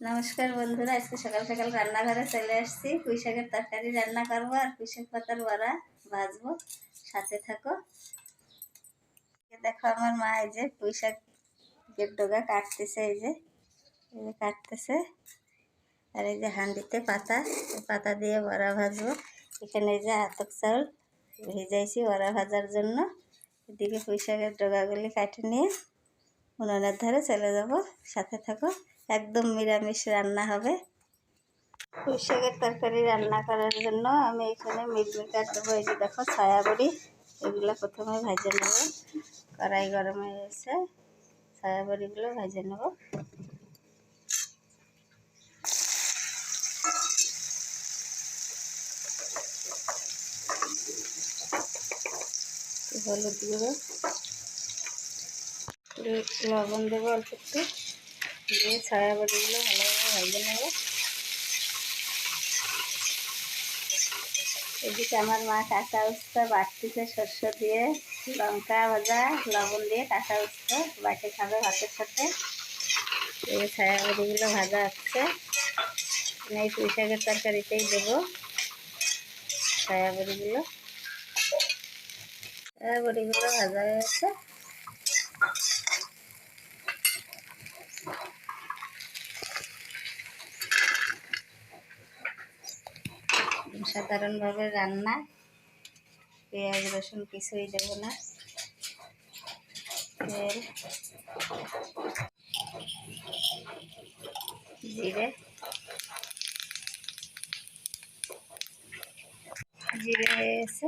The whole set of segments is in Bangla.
নমস্কার বন্ধুরা, আজকে সকাল সকাল রান্নাঘরে চলে আসছি। পুঁই শাকের তরকারি রান্না করবো আর পুঁই শাক পাতার বড়া ভাজবো, সাথে থাকো। দেখো আমার মা এই যে পুঁই শাকের ডগা কাটতেছে, এই যে কাটতেছে। আর এই যে হাঁড়িতে পাতা দিয়ে বড়া ভাজবো। এখানে এই যে আতপ চাউল ভিজাইছি বড়া ভাজার জন্য। এদিকে পুঁই শাকের ডগাগুলি কাটে নিয়ে উনুনের ধারে চলে যাব, সাথে থাকো। একদম নিরামিষ রান্না হবে। পুঁই শাকের তরকারি রান্না করার জন্য আমি এখানে মিলমিকার দেবো। এই যে দেখো ছায়া বড়ি, এগুলো প্রথমে ভেজে নেব। কড়াই গরম হয়ে গেছে, ছায়া বড়িগুলো ভেজে নেব। হলুদ গুঁড়ো, লবণ দেবো অল্প একটু, দিয়ে ছায়া বড়িগুলো ভালোভাবে ভেজে নেব। এদিকে আমার মা কাঁচা উস্তা বাটতেছে, সরষে দিয়ে, লঙ্কা ভাজা, লবণ দিয়ে কাঁচা উস্তা বাটে খাবে ভাতের সাথে। এই ছায়া বড়িগুলো ভাজা হচ্ছে, এই পুঁই শাকের তরকারিতেই দেবো ছায়া বড়িগুলো। ছায়া বড়িগুলো ভাজা হয়ে গেছে। সাধারণভাবে রান্না, পেঁয়াজ রসুন কিছুই দেবো না। তেল, জিরে, জিরে হয়ে গেছে।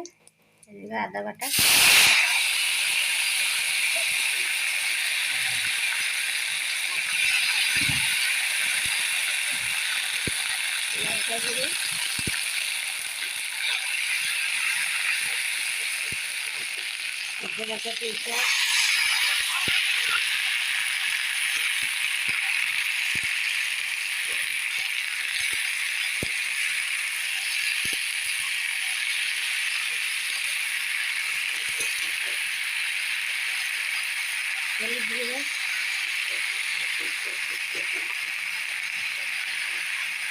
এদিকে আদা বাটা, লঙ্কা গুঁড়ো, বাটা পুঁই শাক, হলুদ গুঁড়ো,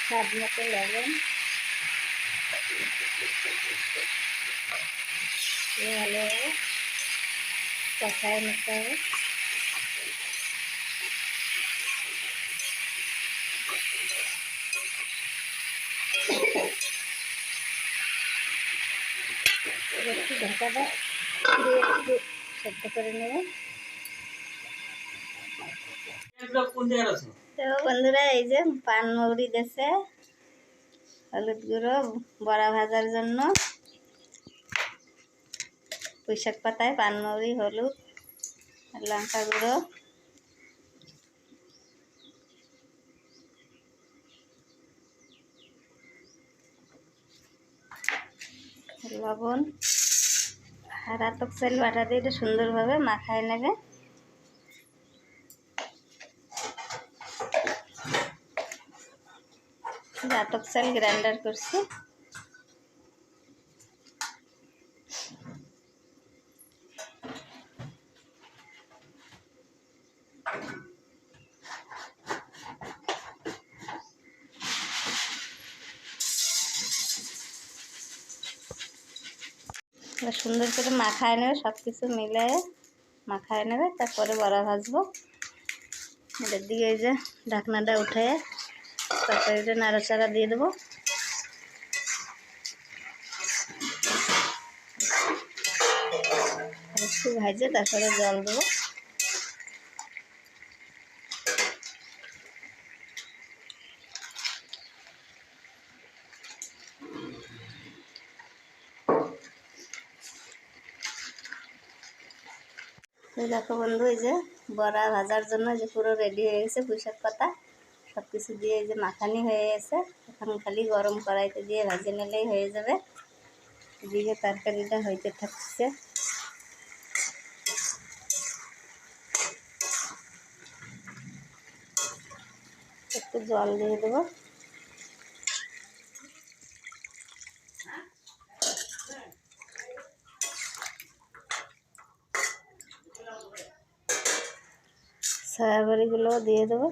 স্বাদ মতো লবণ, ভালোভাবে কষায় নিতে হবে। একটু ঢাকাটা দিয়ে একটু সেদ্ধ করে নেব। তো বন্ধুরা, এই যে পানমৌরি দিয়েছে, হলুদ গুঁড়ো বড়া ভাজার জন্য, পুঁই শাক পাতায় পানমৌরি, হলুদ আর লঙ্কা গুঁড়ো, লবণ আর আতপ চাল বাটা দিয়ে এটা সুন্দরভাবে মাখায় নেবে। আতপ চাল গ্রাইন্ডার করছি। সুন্দর করে মাখায় নেবে, সব কিছু মিলে মাখায় নেবে। তারপরে বড়া ভাজবো। এটার দিকে এই যে ঢাকনাটা উঠে তরকারিটা নাড়াচাড়া দিয়ে দেবো। একটু ভাজে তারপরে জল দেবো। দেখো বন্ধু, এই যে বড়া ভাজার জন্য যে পুরো রেডি হয়ে গেছে। পুঁই শাক পাতা সব কিছু দিয়ে এই যে মাখানি হয়ে গেছে। এখন খালি গরম কড়াইতে দিয়ে ভেজে নিলেই হয়ে যাবে। এদিকে তরকারিটা হইতে থাকছে। একটু জল দিয়ে দেবো। ছায়া বড়িগুলো দিয়ে দেবো।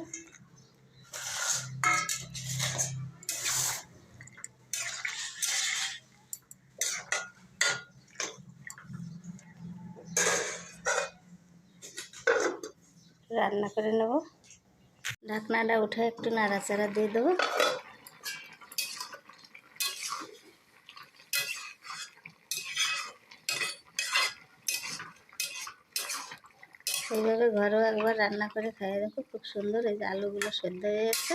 রান্না করে নেব। ঢাকনাটা উঠে একটু নাড়াচাড়া দিয়ে দেবো। এইভাবে ঘরেও একবার রান্না করে খাইয়ে দেখো, খুব সুন্দর। এই যে আলুগুলো সেদ্ধ হয়ে যাচ্ছে।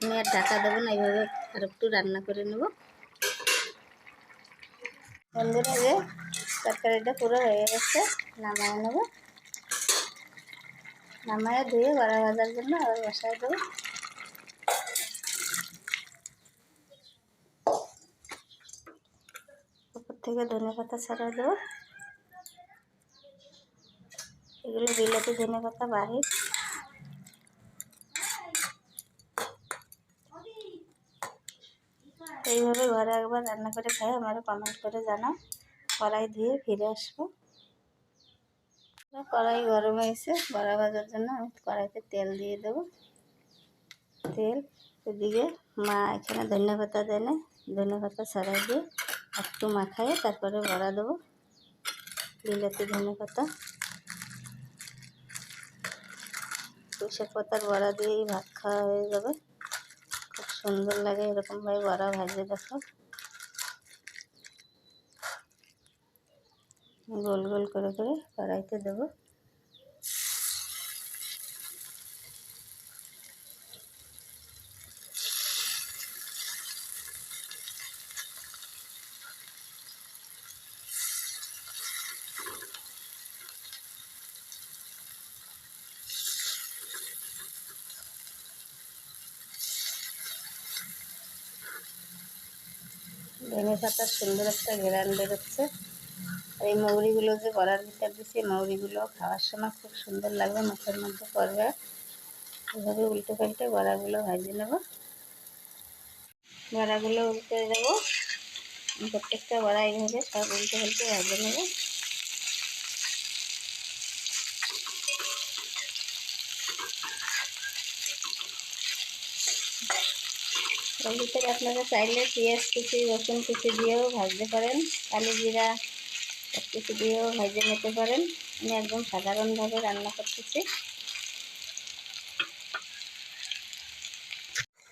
আমি আর ঢাকা দেবো না, এইভাবে আর একটু রান্না করে নেব। বন্ধুরা, যে তরকারিটা পুরো হয়ে গেছে, নামায় নেব। নামায় ধুয়ে বড়া ভাজার জন্য আবার বসায় দেবো। উপর থেকে ধনে পাতা ছড়াই দেবো। এগুলো বিলাতি ধনে পাতা বাড়ির। এইভাবে ঘরে একবার রান্না করে খাই, আমারও কমেন্ট করে জানাও। কড়াই ধুয়ে ফিরে আসবো। কড়াই গরম হয়েছে বড়া ভাজার জন্য। আমি কড়াইতে তেল দিয়ে দেবো। তেল, এদিকে মা এখানে ধনে পাতা দেনে, ধনে পাতা ছড়াই দিয়ে একটু মাখাইয়ে তারপরে বড়া দেবো। বিলাতি ধনে পাতা, পুঁইশাক পাতার বড়া দিয়েই ভাত খাওয়া হয়ে যাবে। খুব সুন্দর লাগে এরকমভাবে বড়া ভাজে দেখো। গোল গোল করে করে কড়াইতে দেবো। ধনে পাতার সুন্দর একটা ঘ্রাণ বেরোচ্ছে। আর এই মৌরিগুলো যে বড়ার ভিতর দিচ্ছি, মৌরিগুলো খাওয়ার সময় খুব সুন্দর লাগবে, মুখের মধ্যে পড়বে। এভাবে উল্টে পাল্টে বড়াগুলো ভাজে নেব। বড়াগুলো উল্টে দেবো। প্রত্যেকটা বড়া এইভাবে সব উল্টে পাল্টে ভাজে নেব। এর ভিতরে আপনারা চাইলে পেঁয়াজ কুচি, রসুন কুচি দিয়েও ভাজতে পারেন। কালো জিরা সব কিছু দিয়েও ভেজে নিতে পারেন। আমি একদম সাধারণভাবে রান্না করতেছি।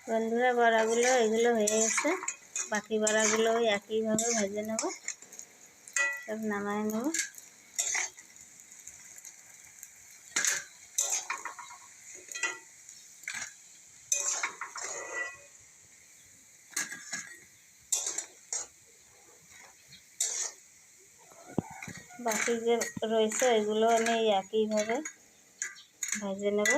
বন্ধুরা, বড়াগুলো এগুলো হয়ে গেছে। বাকি বড়াগুলো একইভাবে ভেজে নেব, সব নামায় নেব। বাকি যে রয়েছে এগুলো আমি একইভাবে ভেজে নেব।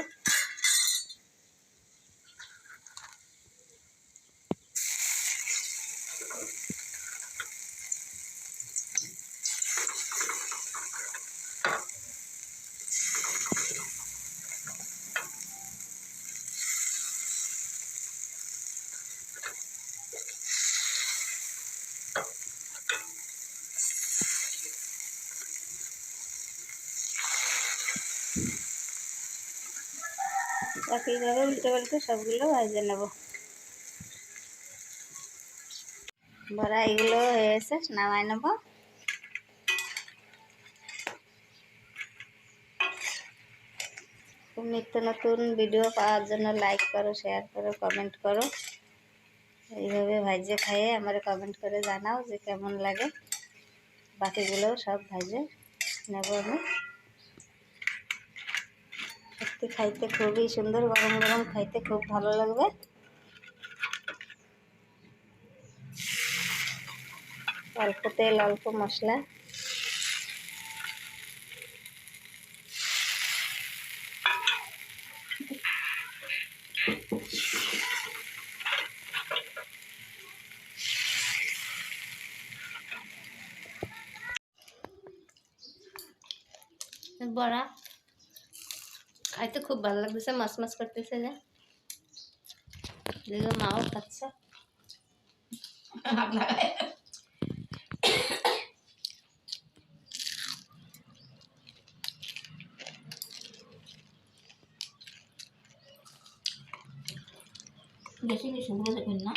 একইভাবে উল্টে পাল্টে সবগুলো ভেজে নেব। বড়া এগুলো হয়ে গেছে, নামায় নেব। নিত্য নতুন ভিডিও পাওয়ার জন্য লাইক করো, শেয়ার করো, কমেন্ট করো। এইভাবে ভাজে খাইয়ে আমার কমেন্ট করে জানাও যে কেমন লাগে। বাকিগুলোও সব ভাজে নেব আমি। সত্যি খাইতে খুবই সুন্দর, গরম গরম খাইতে খুব ভালো লাগবে। অল্প তেল, অল্প মশলা। বড়া খাইতে খুব ভালো লাগতেছে, মাছ মাছ করতেছে যে দেখো, মাও খাচ্ছে। বেশি বেশি করে দেবেন না।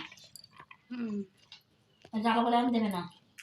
যাবো বলে আমি দেবে না।